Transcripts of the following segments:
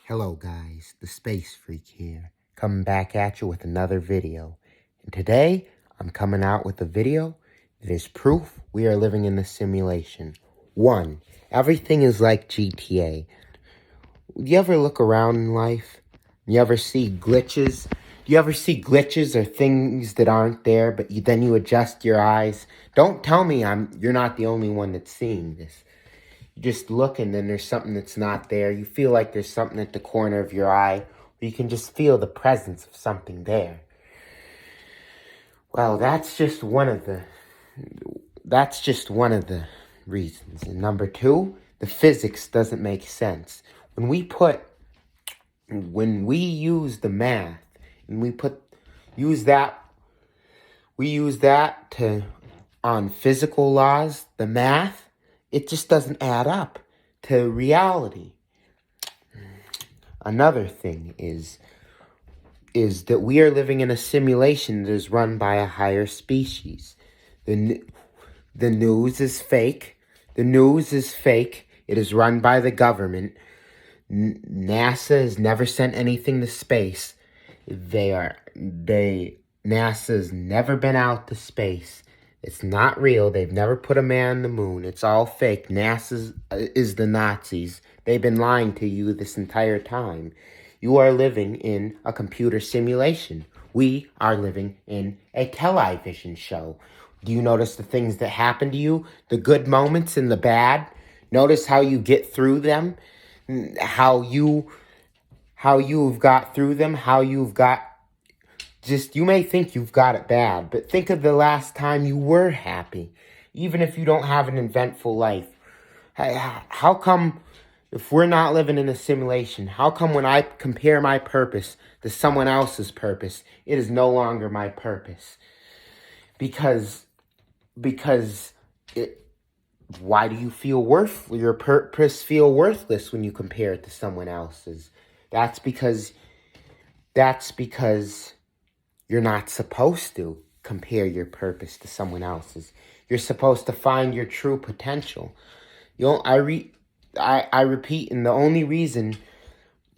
Hello guys, the Space Freak here, coming back at you with another video. And today, I'm coming out with a video that is proof we are living in a simulation. 1. Everything is like GTA. You ever look around in life? You ever see glitches? You ever see glitches or things that aren't there, but then you adjust your eyes? Don't tell me you're not the only one that's seeing this. You just look and then there's something that's not there. You feel like there's something at the corner of your eye. Or you can just feel the presence of something there. Well, that's just one of the reasons. And number 2, the physics doesn't make sense. When we use the math and we use that on physical laws, the math, it just doesn't add up to reality. Another thing is that we are living in a simulation that is run by a higher species. The news is fake. The news is fake. It is run by the government. NASA has never sent anything to space. NASA's never been out to space. It's not real. They've never put a man on the moon. It's all fake. NASA is the Nazis. They've been lying to you this entire time. You are living in a computer simulation. We are living in a television show. Do you notice the things that happen to you? The good moments and the bad? Notice how you get through them? How you've got through them? You may think you've got it bad, but think of the last time you were happy. Even if you don't have an eventful life. How come, if we're not living in a simulation, how come when I compare my purpose to someone else's purpose, it is no longer my purpose? Why do you feel your purpose feel worthless when you compare it to someone else's? That's because you're not supposed to compare your purpose to someone else's. You're supposed to find your true potential. I repeat, and the only reason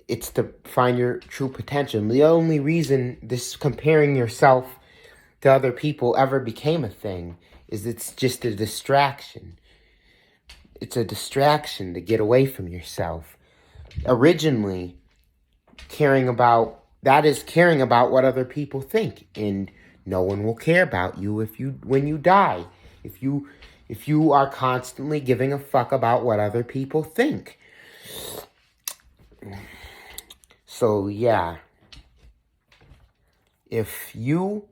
it's to find your true potential. The only reason this comparing yourself to other people ever became a thing is it's just a distraction. It's a distraction to get away from yourself. Originally, caring about what other people think, and no one will care about you when you die. If you are constantly giving a fuck about what other people think. So yeah, if you're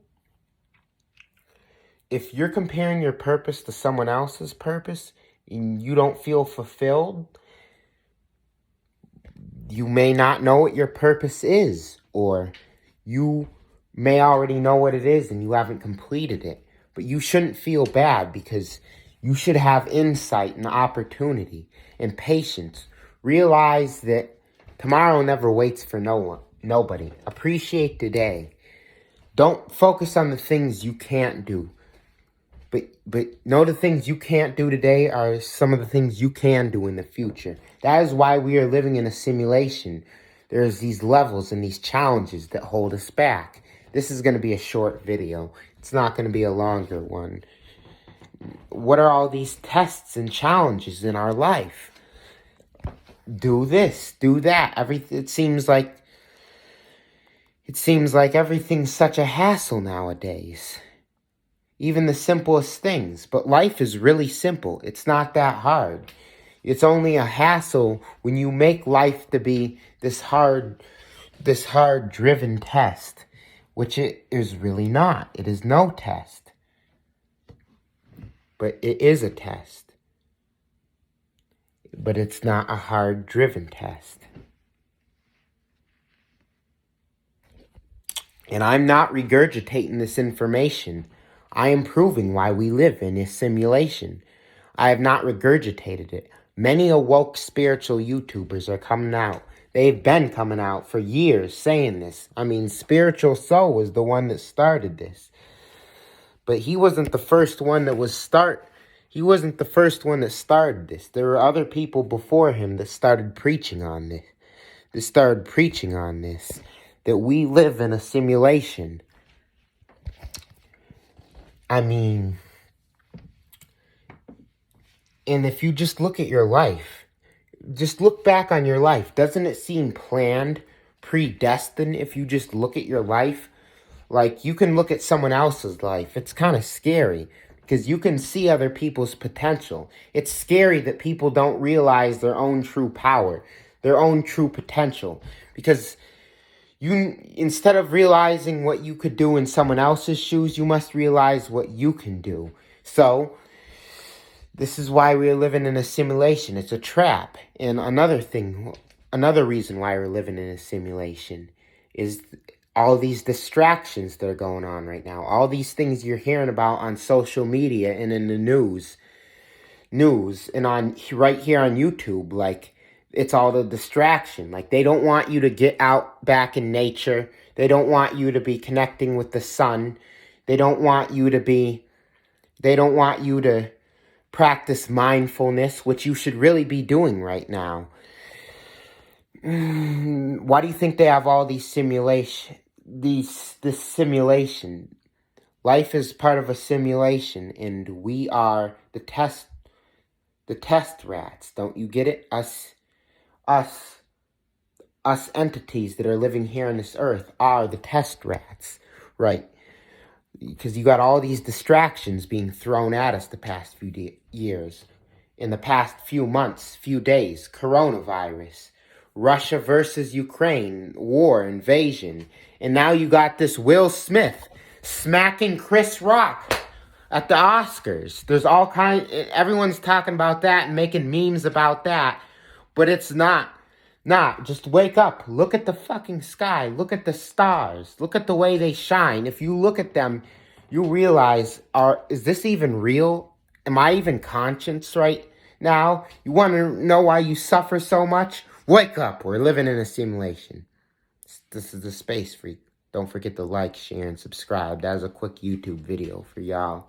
comparing your purpose to someone else's purpose and you don't feel fulfilled, you may not know what your purpose is, or you may already know what it is and you haven't completed it. But you shouldn't feel bad, because you should have insight and opportunity and patience. Realize that tomorrow never waits for nobody. Appreciate today. Don't focus on the things you can't do. But know the things you can't do today are some of the things you can do in the future. That is why we are living in a simulation. There's these levels and these challenges that hold us back. This is going to be a short video. It's not going to be a longer one. What are all these tests and challenges in our life? Do this, do that. It seems like everything's such a hassle nowadays. Even the simplest things. But life is really simple. It's not that hard. It's only a hassle when you make life to be this hard driven test, which it is really not. It is no test. But it is a test. But it's not a hard driven test. And I'm not regurgitating this information. I am proving why we live in a simulation. I have not regurgitated it. Many awoke spiritual YouTubers are coming out. They've been coming out for years saying this. I mean, Spiritual Soul was the one that started this. But he wasn't the first one that started this. There were other people before him that started preaching on this. started preaching on this, that we live in a simulation. I mean, and if you just look at your life, just look back on your life, doesn't it seem planned, predestined if you just look at your life? Like, you can look at someone else's life. It's kind of scary because you can see other people's potential. It's scary that people don't realize their own true power, their own true potential, because you, instead of realizing what you could do in someone else's shoes, you must realize what you can do. So, this is why we're living in a simulation. It's a trap. And another reason why we're living in a simulation is all these distractions that are going on right now. All these things you're hearing about on social media and in the news and on right here on YouTube. Like, it's all the distraction. Like, they don't want you to get out back in nature. They don't want you to be connecting with the sun. They don't want you to practice mindfulness, which you should really be doing right now. Why do you think they have all these simulation? This simulation. Life is part of a simulation, and we are the test rats. Don't you get it? Us entities that are living here on this earth are the test rats, right? Because you got all these distractions being thrown at us the past few years, in the past few months, few days. Coronavirus, Russia versus Ukraine, war, invasion. And now you got this Will Smith smacking Chris Rock at the Oscars. There's everyone's talking about that and making memes about that. But it's not. Just wake up. Look at the fucking sky. Look at the stars. Look at the way they shine. If you look at them, you realize, is this even real? Am I even conscious right now? You want to know why you suffer so much? Wake up. We're living in a simulation. This is the Space Freak. Don't forget to like, share, and subscribe. That was a quick YouTube video for y'all.